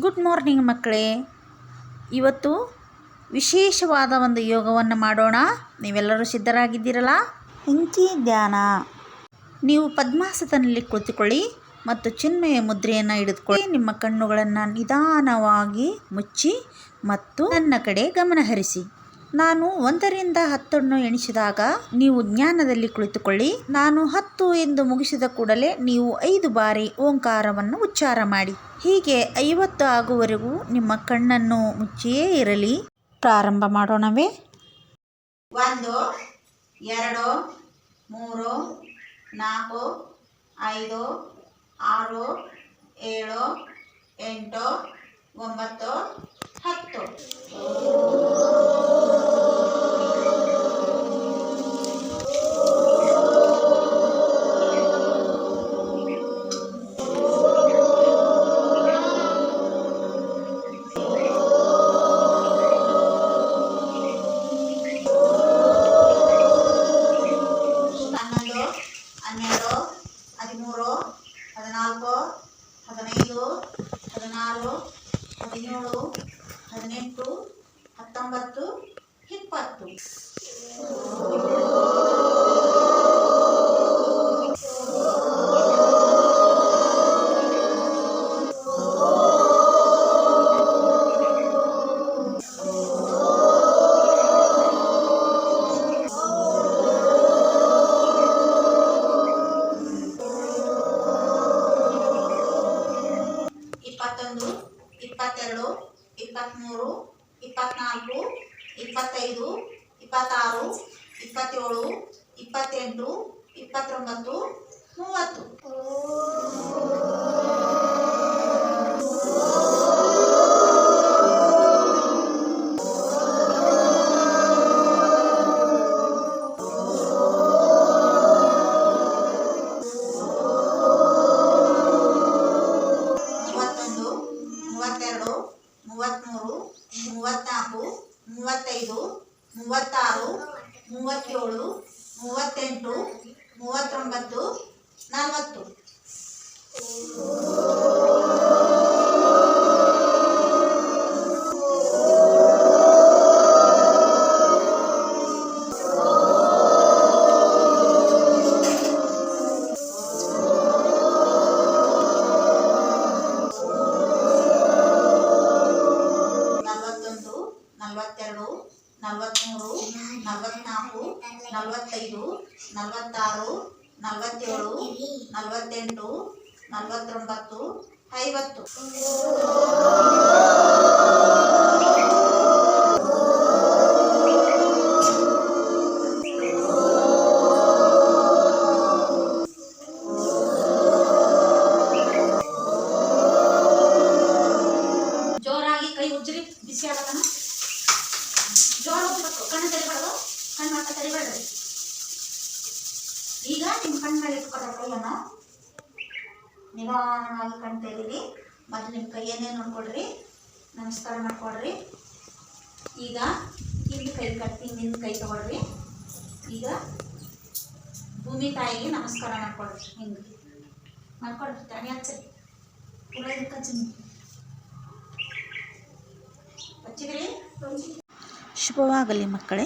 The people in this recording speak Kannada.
ಗುಡ್ ಮಾರ್ನಿಂಗ್ ಮಕ್ಕಳೇ. ಇವತ್ತು ವಿಶೇಷವಾದ ಒಂದು ಯೋಗವನ್ನು ಮಾಡೋಣ. ನೀವೆಲ್ಲರೂ ಸಿದ್ಧರಾಗಿದ್ದೀರಲ್ಲ? ಇಂಚಿ ಧ್ಯಾನ. ನೀವು ಪದ್ಮಾಸನದಲ್ಲಿ ಕುಳಿತುಕೊಳ್ಳಿ ಮತ್ತು ಚಿನ್ಮಯ ಮುದ್ರೆಯನ್ನು ಹಿಡಿದುಕೊಳ್ಳಿ. ನಿಮ್ಮ ಕಣ್ಣುಗಳನ್ನು ನಿಧಾನವಾಗಿ ಮುಚ್ಚಿ ಮತ್ತು ನನ್ನ ಕಡೆ ಗಮನ ಹರಿಸಿ. ನಾನು 1 ರಿಂದ 10 ಎಣಿಸಿದಾಗ ನೀವು ಜ್ಞಾನದಲ್ಲಿ ಕುಳಿತುಕೊಳ್ಳಿ. ನಾನು 10 ಎಂದು ಮುಗಿಸಿದ ಕೂಡಲೇ ನೀವು 5 ಬಾರಿ ಓಂಕಾರವನ್ನು ಉಚ್ಚಾರ ಮಾಡಿ. ಹೀಗೆ 50 ಆಗುವವರೆಗೂ ನಿಮ್ಮ ಕಣ್ಣನ್ನು ಮುಚ್ಚಿಯೇ ಇರಲಿ. ಪ್ರಾರಂಭ ಮಾಡೋಣವೇ? 1 2 3 4 5 6 7 8 9 10. ಜೋರಾಗಿ ಕೈ ಉಜ್ರಿ, ಬಿಸಿ ಆಗಲ್ಲ. ಜೋರ ಉಜ್ಬೇಕು, ಕಣ್ಣು ತೆರಿಬಾರ್ದು, ಕಣ್ಣು ಮಾತ್ರ ತೆರಿಬಾರ್ದು. ಈಗ ನಿಮ್ಮ ಕಣ್ಣು ಮೇಲೆ ಇಟ್ಕೊಳ್ರ ಕೈಯನ್ನು ನಿಧಾನವಾಗಿ ಕಣ್ಣು ತೆರೀರಿ. ಮತ್ತು ನಿಮ್ಮ ಕೈಯನ್ನೇ ನೋಡ್ಕೊಡ್ರಿ, ನಮಸ್ಕಾರ ಮಾಡ್ಕೊಡ್ರಿ. ಈಗ ಹಿಂದೆ ಕೈ ಕಟ್ಟಿ ನಿನ್ನ ಕೈ ತಗೊಳ್ರಿ. ಈಗ ಭೂಮಿ ತಾಯಿಗೆ ನಮಸ್ಕಾರ ಮಾಡ್ಕೊಡ್ರಿ. ಹಿಂಗೆ ಮಾಡ್ಕೊಡ್ರಿ, ತಣಿ ಹಚ್ಚರಿ, ಪೂರ ಇದಕ್ಕೆ ಹಚ್ಚಿದ್ರಿ. ಶುಭವಾಗಲಿ ಮಕ್ಕಳೇ.